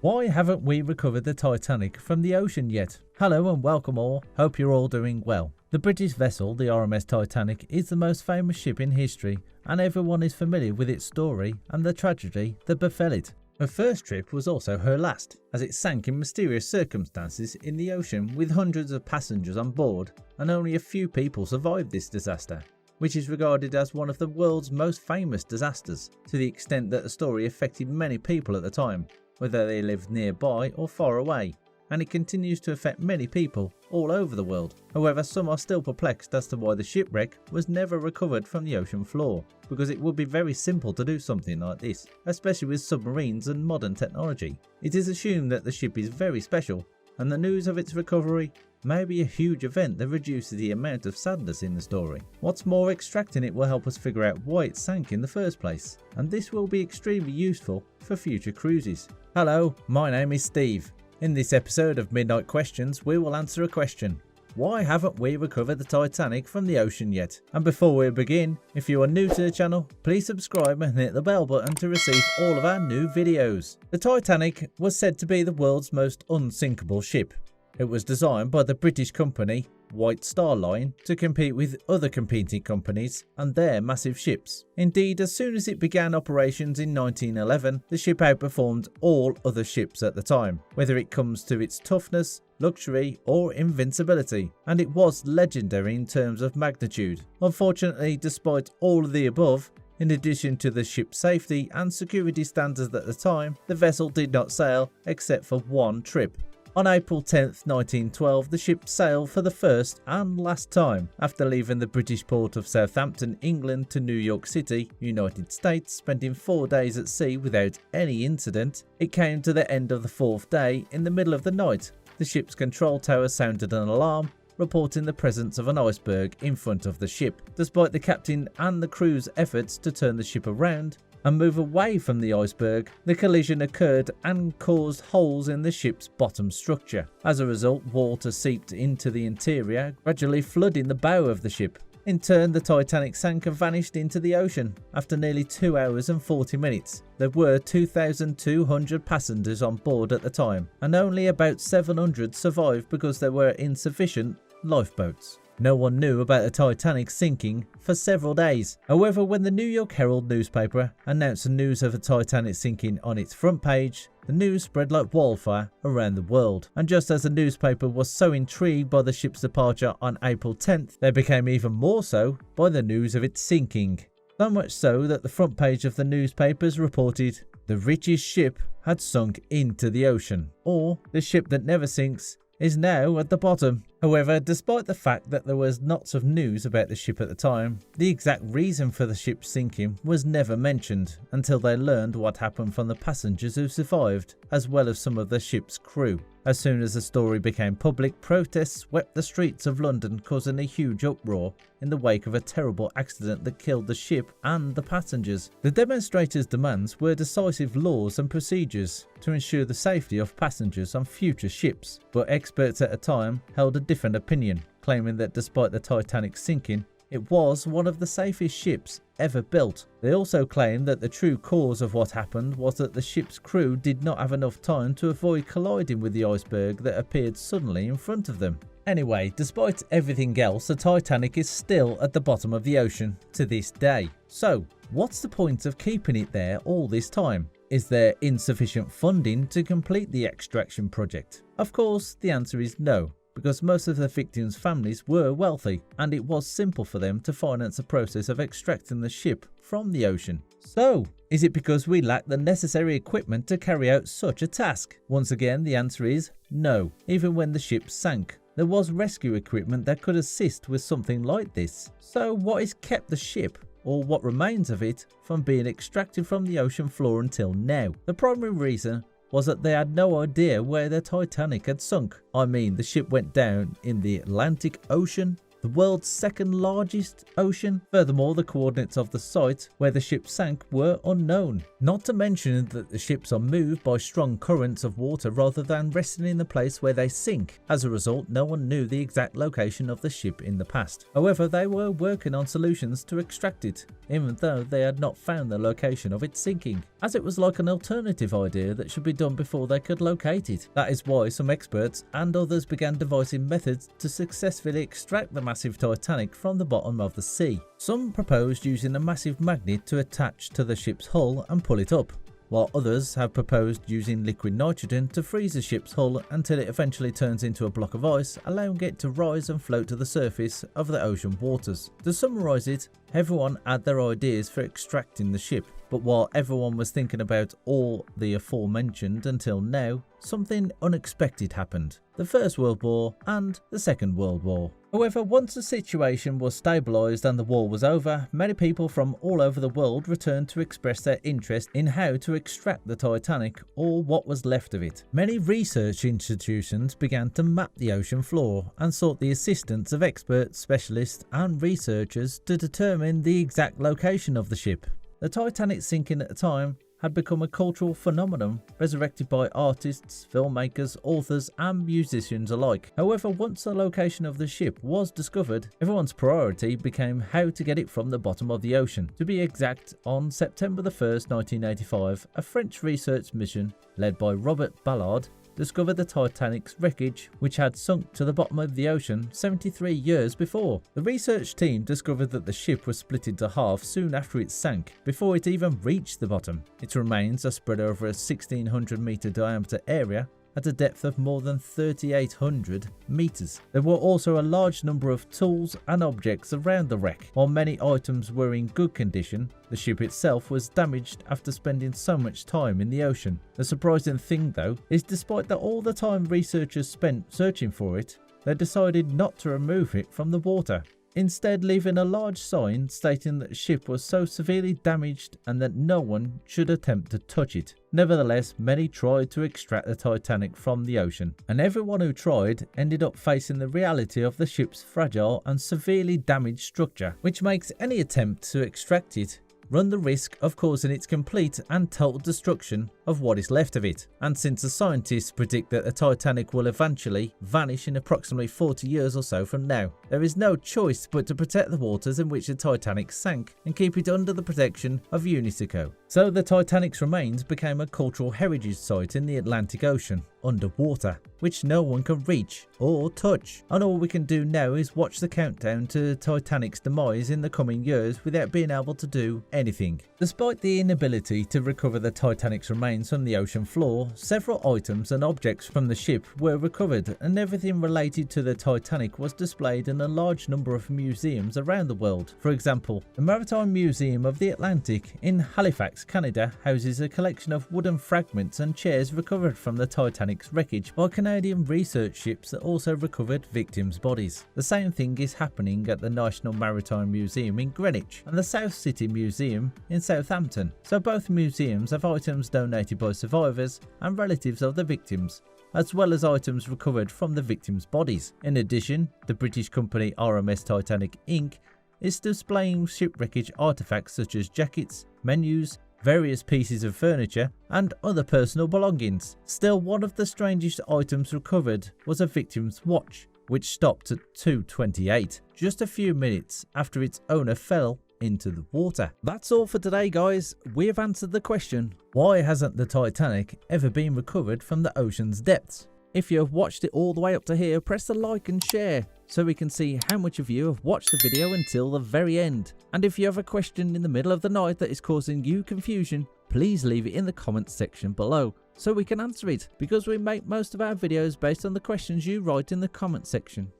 Why haven't we recovered the Titanic from the ocean yet? Hello and welcome all, hope you're all doing well. The British vessel, the RMS Titanic, is the most famous ship in history and everyone is familiar with its story and the tragedy that befell it. Her first trip was also her last, as it sank in mysterious circumstances in the ocean with hundreds of passengers on board, and only a few people survived this disaster, which is regarded as one of the world's most famous disasters, to the extent that the story affected many people at the time, whether they lived nearby or far away, and it continues to affect many people all over the world. However, some are still perplexed as to why the shipwreck was never recovered from the ocean floor, because it would be very simple to do something like this, especially with submarines and modern technology. It is assumed that the ship is very special, and the news of its recovery may be a huge event that reduces the amount of sadness in the story. What's more, extracting it will help us figure out why it sank in the first place, and this will be extremely useful for future cruises. Hello, my name is Steve. In this episode of Midnight Questions, we will answer a question. Why haven't we recovered the Titanic from the ocean yet? And before we begin, if you are new to the channel, please subscribe and hit the bell button to receive all of our new videos. The Titanic was said to be the world's most unsinkable ship. It was designed by the British company White Star Line to compete with other competing companies and their massive ships. Indeed, as soon as it began operations in 1911, the ship outperformed all other ships at the time, whether it comes to its toughness, luxury or invincibility, and it was legendary in terms of magnitude. Unfortunately, despite all of the above, in addition to the ship's safety and security standards at the time, the vessel did not sail except for one trip. On April 10, 1912, the ship sailed for the first and last time. After leaving the British port of Southampton, England to New York City, United States, spending 4 days at sea without any incident, it came to the end of the fourth day in the middle of the night. The ship's control tower sounded an alarm, reporting the presence of an iceberg in front of the ship. Despite the captain and the crew's efforts to turn the ship around and move away from the iceberg, the collision occurred and caused holes in the ship's bottom structure. As a result, water seeped into the interior, gradually flooding the bow of the ship. In turn, the Titanic sank and vanished into the ocean. After nearly 2 hours and 40 minutes, there were 2,200 passengers on board at the time, and only about 700 survived because there were insufficient lifeboats. No one knew about the Titanic sinking for several days. However, when the New York Herald newspaper announced the news of the Titanic sinking on its front page, the news spread like wildfire around the world. And just as the newspaper was so intrigued by the ship's departure on April 10th, they became even more so by the news of its sinking. So much so that the front page of the newspapers reported, "The richest ship had sunk into the ocean," or "The ship that never sinks is now at the bottom." However, despite the fact that there was lots of news about the ship at the time, the exact reason for the ship sinking was never mentioned until they learned what happened from the passengers who survived, as well as some of the ship's crew. As soon as the story became public, protests swept the streets of London, causing a huge uproar in the wake of a terrible accident that killed the ship and the passengers. The demonstrators' demands were decisive laws and procedures to ensure the safety of passengers on future ships, but experts at the time held a different opinion, claiming that despite the Titanic sinking, it was one of the safest ships ever built. They also claimed that the true cause of what happened was that the ship's crew did not have enough time to avoid colliding with the iceberg that appeared suddenly in front of them. Anyway, despite everything else, the Titanic is still at the bottom of the ocean to this day. So, what's the point of keeping it there all this time? Is there insufficient funding to complete the extraction project? Of course, the answer is no, because most of the victims' families were wealthy and it was simple for them to finance the process of extracting the ship from the ocean. So, is it because we lack the necessary equipment to carry out such a task? Once again, the answer is no. Even when the ship sank, there was rescue equipment that could assist with something like this. So what has kept the ship, or what remains of it, from being extracted from the ocean floor until now? The primary reason was that they had no idea where the Titanic had sunk. I mean, the ship went down in the Atlantic Ocean. the world's second largest ocean. Furthermore, the coordinates of the site where the ship sank were unknown. Not to mention that the ships are moved by strong currents of water rather than resting in the place where they sink. As a result, no one knew the exact location of the ship in the past. However, they were working on solutions to extract it, even though they had not found the location of its sinking, as it was like an alternative idea that should be done before they could locate it. That is why some experts and others began devising methods to successfully extract the massive Titanic from the bottom of the sea. Some proposed using a massive magnet to attach to the ship's hull and pull it up, while others have proposed using liquid nitrogen to freeze the ship's hull until it eventually turns into a block of ice, allowing it to rise and float to the surface of the ocean waters. To summarise it, everyone had their ideas for extracting the ship, but while everyone was thinking about all the aforementioned until now, something unexpected happened: the First World War and the Second World War. However, once the situation was stabilised and the war was over, many people from all over the world returned to express their interest in how to extract the Titanic, or what was left of it. Many research institutions began to map the ocean floor and sought the assistance of experts, specialists and researchers to determine the exact location of the ship. The Titanic sinking at the time had become a cultural phenomenon, resurrected by artists, filmmakers, authors and musicians alike. However, once the location of the ship was discovered, everyone's priority became how to get it from the bottom of the ocean. To be exact, on September 1st, 1985, a French research mission led by Robert Ballard discovered the Titanic's wreckage, which had sunk to the bottom of the ocean 73 years before. The research team discovered that the ship was split into half soon after it sank, before it even reached the bottom. Its remains are spread over a 1,600 metre diameter area at a depth of more than 3,800 meters. There were also a large number of tools and objects around the wreck. While many items were in good condition, the ship itself was damaged after spending so much time in the ocean. The surprising thing though is, despite all the time researchers spent searching for it, they decided not to remove it from the water, instead leaving a large sign stating that the ship was so severely damaged and that no one should attempt to touch it. Nevertheless, many tried to extract the Titanic from the ocean, and everyone who tried ended up facing the reality of the ship's fragile and severely damaged structure, which makes any attempt to extract it run the risk of causing its complete and total destruction of what is left of it. And since the scientists predict that the Titanic will eventually vanish in approximately 40 years or so from now, there is no choice but to protect the waters in which the Titanic sank and keep it under the protection of UNESCO. So the Titanic's remains became a cultural heritage site in the Atlantic Ocean, underwater, which no one can reach or touch. And all we can do now is watch the countdown to the Titanic's demise in the coming years without being able to do anything. Despite the inability to recover the Titanic's remains from the ocean floor, several items and objects from the ship were recovered, and everything related to the Titanic was displayed in a large number of museums around the world. For example, the Maritime Museum of the Atlantic in Halifax, Canada houses a collection of wooden fragments and chairs recovered from the Titanic's wreckage by Canadian research ships that also recovered victims' bodies. The same thing is happening at the National Maritime Museum in Greenwich and the South City Museum in Southampton. So both museums have items donated by survivors and relatives of the victims, as well as items recovered from the victims' bodies. In addition, the British company RMS Titanic Inc. is displaying shipwreckage artifacts such as jackets, menus, various pieces of furniture and other personal belongings. Still, one of the strangest items recovered was a victim's watch, which stopped at 2:28, just a few minutes after its owner fell into the water. That's all for today, guys. We have answered the question, why hasn't the Titanic ever been recovered from the ocean's depths? If you have watched it all the way up to here, press the like and share so we can see how much of you have watched the video until the very end. And if you have a question in the middle of the night that is causing you confusion, please leave it in the comments section below so we can answer it, because we make most of our videos based on the questions you write in the comment section.